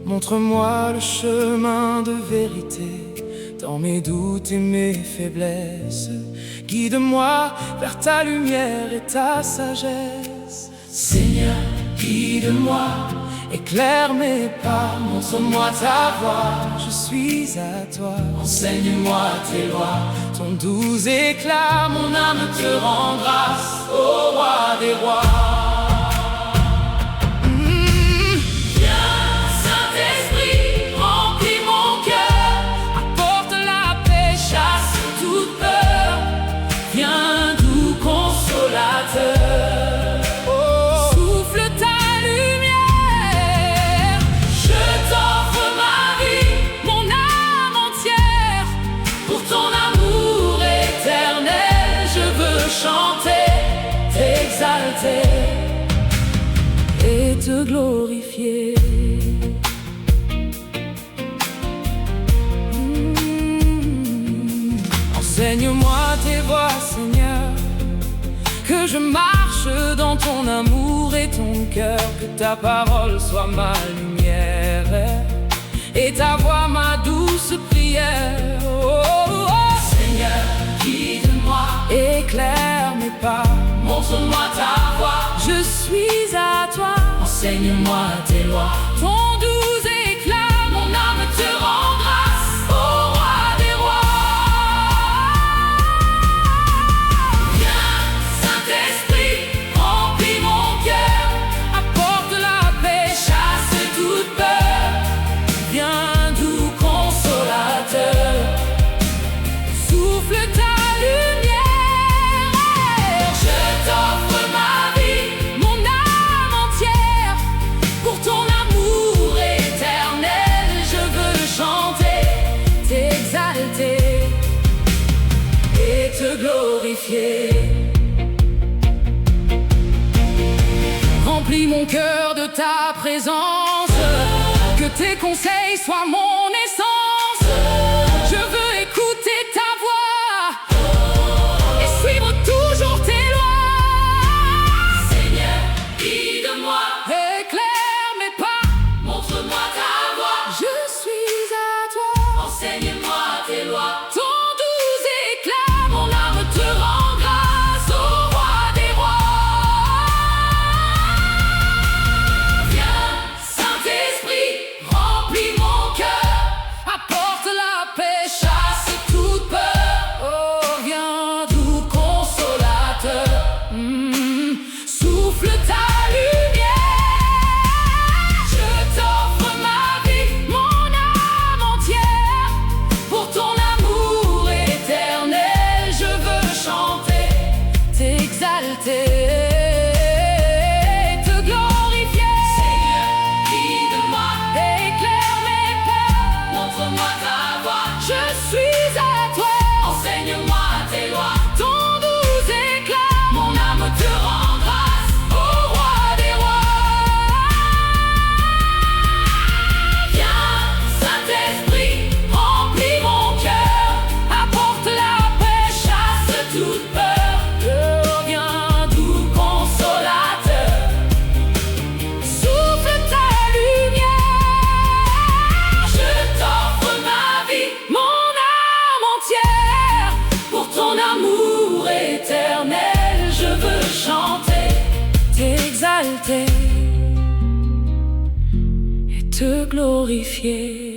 Montre-moi le chemin de vérité dans mes doutes et mes faiblesses. Guide-moi vers ta lumière et ta sagesse. Seigneur, guide-moi, éclaire mes pas, montre-moi ta voie, je suis à toi. Enseigne-moi tes lois, ton doux éclat, mon âme te rend grâce, ô roi des rois. Et te glorifier. Enseigne-moi tes voies, Seigneur, que je marche dans ton amour et ton cœur, que ta parole soit ma lumière et ta voix ma douce prière. Oh, oh, oh. Seigneur, guide-moi, éclaire mes pas, montre-moi ta voie, je suis à toi. Enseigne-moi tes lois, ton doux éclat, mon âme te rend grâce, ô roi des rois. Viens, Saint-Esprit, remplis mon cœur, apporte la paix, chasse toute peur. Viens, doux consolateur, souffle ta glorifier. Remplis mon cœur de ta présence, que tes conseils soient mon essence. Je veux écouter ta voix et suivre toujours tes lois. Seigneur, guide-moi, éclaire mes pas, montre-moi ta voie, je suis à toi. Enseigne-moi tes lois, t'exalter et te glorifier.